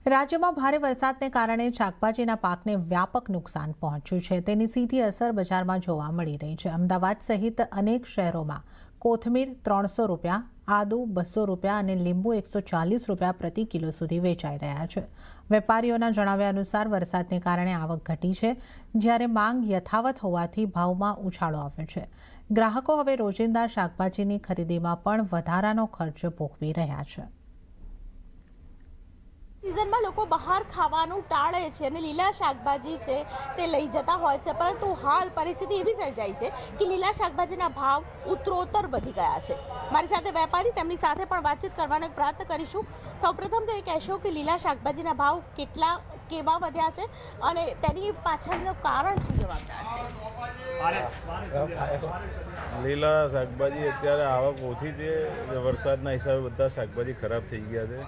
રાજ્યમાં ભારે વરસાદને કારણે શાકભાજીના પાકને વ્યાપક નુકસાન પહોંચ્યું છે। તેની સીધી અસર બજારમાં જોવા મળી રહી છે। અમદાવાદ સહિત અનેક શહેરોમાં કોથમીર 300 રૂપિયા, આદુ 200 રૂપિયા અને લીંબુ 140 રૂપિયા પ્રતિ કિલો સુધી વેચાઈ રહ્યા છે। વેપારીઓના જણાવ્યા અનુસાર વરસાદને કારણે આવક ઘટી છે, જ્યારે માંગ યથાવત હોવાથી ભાવમાં ઉછાળો આવ્યો છે। ગ્રાહકો હવે રોજિંદા શાકભાજીની ખરીદીમાં પણ વધારાનો ખર્ચ ભોગવી રહ્યા છે। सीजन लोग बहार खावानुं टाळे छे अने लीला शाकभाजी छे ते लई जता होय छे, परंतु हाल परिस्थिति एवी सर्जाई छे कि लीला शाकभाजीना भाव उत्तरोत्तर वधी गया छे। मारी साथे वेपारी तेमनी साथे पण वातचीत करवानो एक प्रयत्न करीशुं। सौप्रथम तो ए कहेशो कि लीला शाकभाजीना भाव केवा वध्या छे अने तेनी पाछळनुं कारण शुं जवाबदार छे। લીલા શાકભાજી અત્યારે આવક ઓછી છે। વરસાદના હિસાબે બધા શાકભાજી ખરાબ થઈ ગયા છે।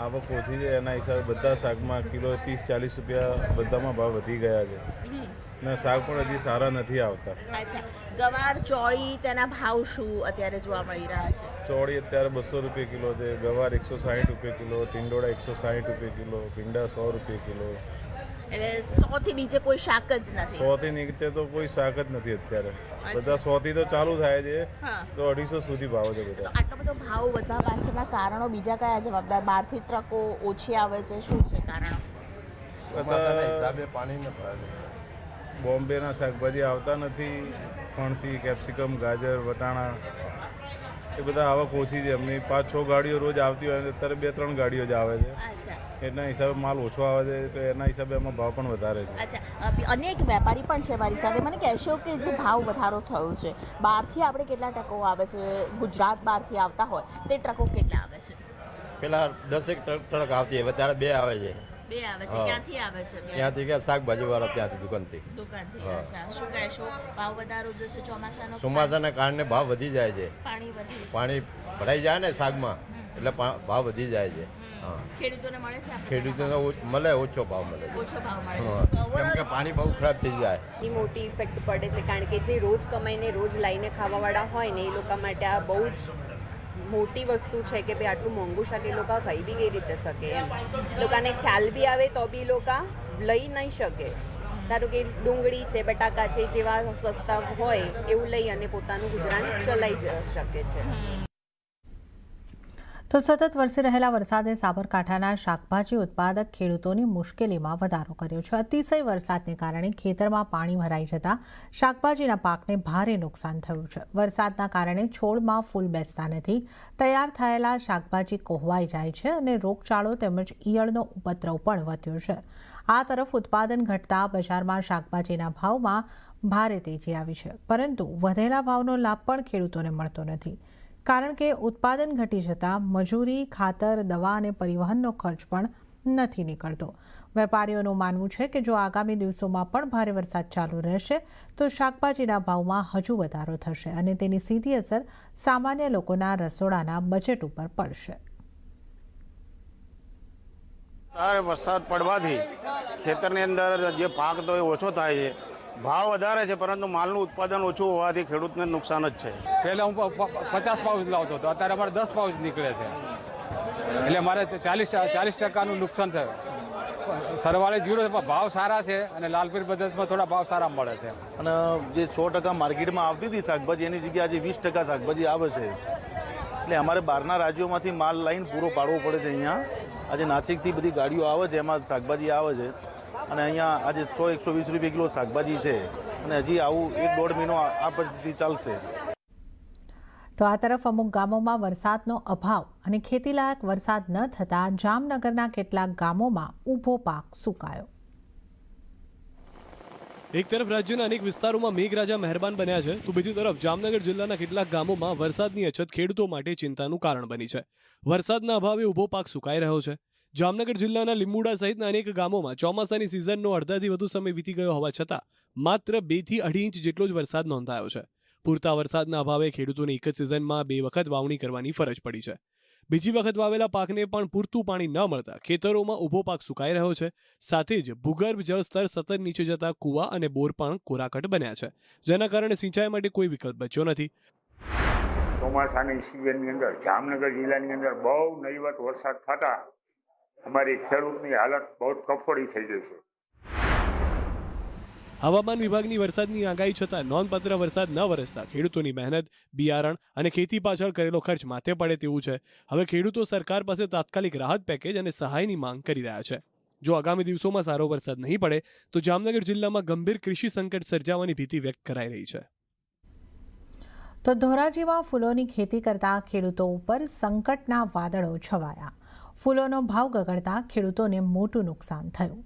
આવક ઓછી છે એના હિસાબે બધા શાકમાં કિલો 30-40 રૂપિયા બધામાં ભાવ વધી ગયા છે ને શાક પણ હજી સારા નથી આવતા। અચ્છા, ગવાર ચોળી તેના ભાવ શું અત્યારે જોવા મળી રહ્યા છે? ચોળી અત્યારે 200 રૂપિયા કિલો છે, ગવાર 160 રૂપિયા કિલો, ટીંડોળા 160 રૂપિયા કિલો, ભીંડા 100 રૂપિયા કિલો। એટલે 100 થી નીચે કોઈ શાક જ નથી? 100 થી નીચે તો કોઈ શાક જ નથી અત્યારે। બધા 100 થી તો ચાલુ થાય છે, તો 250 સુધી ભાવ છે બધા। આટલો બધો ભાવ વધવા પાછળના કારણો બીજા કયા જવાબદાર? બહારથી ટ્રકો ઓછી આવે છે, શું છે કારણો? બધા બોમ્બેના શાકભાજી આવતા નથી। ફણસી, કેપ્સિકમ, ગાજર, વટાણા એ બધા આવક ઓછી છે। એમની 5-6 ગાડીઓ રોજ આવતી હોય, અત્યારે 2-3 ગાડીઓ જ આવે છે। એના હિસાબે માલ ઓછો આવે છે, તો એના હિસાબે એમાં ભાવ પણ વધારે છે। અચ્છા, અનેક વેપારી પણ છે મારી સાથે। મને કહેશો કે જે ભાવ વધારો થયો છે, બહારથી આપણે કેટલા ટકો આવે છે? ગુજરાત બહારથી આવતા હોય તે ટ્રકો કેટલા આવે છે? પેલા 10 ટ્રક આવતી, હવે ત્યારે 2 આવે છે। 2 આવે છે? ક્યાંથી આવે છે? ત્યાંથી કે શાકભાજી વાળા ત્યાંથી દુકાનથી। અચ્છા, શું કહેશો? ભાવ વધારો જો છે ચોમાસાના કારણે ભાવ વધી જાય છે। પાણી ભરાઈ જાય ને શાકમાં, એટલે ભાવ વધી જાય છે। ખેડૂતોને મળે છે? ખેડૂતોને મળે, ઓછો ભાવ મળે છે, ઓછો ભાવ મળે છે, કેમ કે પાણી બહુ ખરાબ થઈ જાય। એ મોટી ઇફેક્ટ પડે છે, કારણ કે જે રોજ કમાઈને રોજ લાવીને ખાવાવાળા હોય ને, એ લોકો માટે આ બહુ જ મોટી વસ્તુ છે કે ભાઈ આટલું મોંઘું શાક એ લોકો ખાઈ બી કઈ રીતે શકે, એમ લોકોને ખ્યાલ બી આવે તો બી લોકો લઈ નહીં શકે। ધારો કે ડુંગળી છે, બટાકા છે, જેવા સસ્તા હોય એવું લઈ અને પોતાનું ગુજરાન ચલાવી શકે છે। તો સતત વરસી રહેલા વરસાદે સાબરકાંઠાના શાકભાજી ઉત્પાદક ખેડૂતોની મુશ્કેલીમાં વધારો કર્યો છે। અતિશય વરસાદને કારણે ખેતરમાં પાણી ભરાઈ જતા શાકભાજીના પાકને ભારે નુકસાન થયું છે। વરસાદના કારણે છોડમાં ફૂલ બેસતા નથી, તૈયાર થયેલા શાકભાજી કોહવાઈ જાય છે અને રોગચાળો તેમજ ઈયળનો ઉપદ્રવ પણ વધ્યો છે। આ તરફ ઉત્પાદન ઘટતા બજારમાં શાકભાજીના ભાવમાં ભારે તેજી આવી છે, પરંતુ વધેલા ભાવનો લાભ પણ ખેડૂતોને મળતો નથી, કારણ કે ઉત્પાદન ઘટી જતાં મજૂરી, ખાતર, દવા અને પરિવહનનો ખર્ચ પણ નથી નીકળતો। વેપારીઓનું માનવું છે કે જો આગામી દિવસોમાં પણ ભારે વરસાદ ચાલુ રહેશે તો શાકભાજીના ભાવમાં હજુ વધારો થશે અને તેની સીધી અસર સામાન્ય લોકોના રસોડાના બજેટ ઉપર પડશે। વરસાદ પડવાથી ખેતરની અંદર જે પાક તો એ ઓછો થાય છે, ભાવ વધારે છે, પરંતુ માલનું ઉત્પાદન ઓછું હોવાથી ખેડૂતને નુકસાન જ છે। પહેલાં હું 50 પાઉચ લાવતો હતો, અત્યારે અમારે 10 પાઉચ નીકળે છે, એટલે અમારે 40% નુકસાન થયું। સરવાળે જીરો ભાવ સારા છે અને લાલપીર પદ્ધતિમાં થોડા ભાવ સારા મળે છે। અને જે 100% માર્કેટમાં આવતી હતી શાકભાજી, એની જગ્યાએ આજે 20% શાકભાજી આવે છે, એટલે અમારે બહારના રાજ્યોમાંથી માલ લાવીને પૂરો પાડવો પડે છે। અહીંયા આજે નાસિકથી બધી ગાડીઓ આવે છે, એમાં શાકભાજી આવે છે અને અહીંયા આજે 100-120 રૂપિયા કિલો શાકભાજી છે અને હજી આવું 1-1.5 મહિનો આ પરિસ્થિતિ ચાલશે। તો આ તરફ અમુક ગામોમાં વરસાદનો અભાવ અને ખેતીલાયક વરસાદ ન થતાં જામનગરના કેટલાક ગામોમાં ઊભો પાક સુકાયો। એક તરફ રાજ્યના અનેક વિસ્તારોમાં મેઘરાજા મહેરબાન બન્યા છે, તો બીજી તરફ જામનગર જિલ્લાના કેટલાક ગામોમાં વરસાદની અછત ખેડૂતો માટે ચિંતાનું કારણ બની છે। વરસાદના અભાવે ઊભો પાક સુકાઈ રહ્યો છે। જામનગર જિલ્લાના લીંબુડા સહિતના અનેક ગામોમાં ચોમાસાની સિઝનનો અડધાથી વધુ સમય વીતી ગયો હોવા છતાં માત્ર 2 થી 2.5 ઇંચ જેટલો જ વરસાદ નોંધાયો છે। પૂરતા વરસાદના અભાવે ખેડૂતોને એક જ સિઝનમાં 2 વખત વાવણી કરવાની ફરજ પડી છે। બીજી વખત વાવેલા પાકને પણ પૂરતું પાણી ન મળતા ખેતરોમાં ઊભો પાક સુકાઈ રહ્યો છે। સાથે જ ભૂગર્ભ જળસ્તર સતત નીચે જતા કૂવા અને બોર પણ કોરાકટ બન્યા છે, જેના કારણે સિંચાઈ માટે કોઈ વિકલ્પ બચ્યો નથી। ચોમાસાની સિઝનની અંદર જામનગર જિલ્લાની અંદર બહુ નહીવત વરસાદ થતા हमारी खेडूतनी हालत बहुत कफोड़ी થઈ ગઈ છે। હવામાન વિભાગની વરસાદની આગાહી છતાં નોંધપાત્ર વરસાદ ન વરસતા ખેડૂતોની મહેનત, બિયારણ અને ખેતી પાછળ કરેલો ખર્ચ માથે પડે તેવું છે। હવે ખેડૂતો સરકાર પાસે તાત્કાલિક રાહત પેકેજ અને સહાયની માંગ કરી રહ્યા છે। જો આગામી દિવસોમાં સારો વરસાદ નહીં પડે તો જામનગર જિલ્લામાં ગંભીર કૃષિ સંકટ સર્જાવાની ભીતિ વ્યક્ત કરાઈ રહી છે। તો ધોરાજીમાં ફૂલોની ખેતી કરતા ખેડૂતો ઉપર સંકટના વાદળો છવાયા। ફૂલોનો ભાવ ગગડતા ખેડૂતોને મોટું નુકસાન થયું।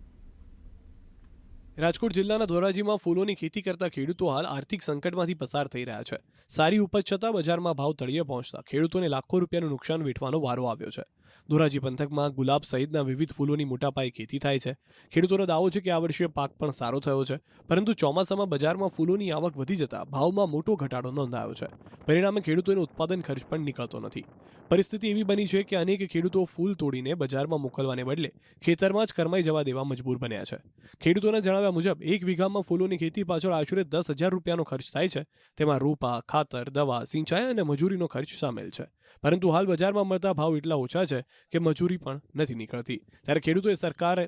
રાજકોટ જિલ્લાના ધોરાજીમાં ફૂલોની ખેતી કરતા ખેડૂતો હાલ આર્થિક સંકટમાંથી પસાર થઈ રહ્યા છે। સારી ઉપજ છતાં બજારમાં ભાવ તળિયે પહોંચતા ખેડૂતોને લાખો રૂપિયાનું નુકસાન વેઠવાનો વારો આવ્યો છે। ધોરાજી પંથકમાં ગુલાબ સહિતના વિવિધ ફૂલોની મોટા પાયે ખેતી થાય છે। ખેડૂતોનો દાવો છે કે આ વર્ષે પાક પણ સારો થયો છે, પરંતુ ચોમાસામાં બજારમાં ફૂલોની આવક વધી જતા ભાવમાં મોટો ઘટાડો નોંધાયો છે। પરિણામે ખેડૂતોને ઉત્પાદન ખર્ચ પણ નીકળતો નથી। પરિસ્થિતિ એવી બની છે કે અનેક ખેડૂતો ફૂલ તોડીને બજારમાં મોકલવાને બદલે ખેતરમાં જ કરમાઈ જવા દેવા મજબૂર બન્યા છે। ખેડૂતોના જણાવ્યા મુજબ 1 વીઘામાં ફૂલોની ખેતી પાછળ આશરે 10,000 રૂપિયાનો ખર્ચ થાય છે। તેમાં રૂપા, ખાતર, દવા, સિંચાઈ અને મજૂરીનો ખર્ચ સામેલ છે, પરંતુ હાલ બજારમાં મળતા ભાવ એટલા ઓછા છે કે મજૂરી પણ નથી નીકળતી। ત્યારે ખેડૂતોએ સરકારે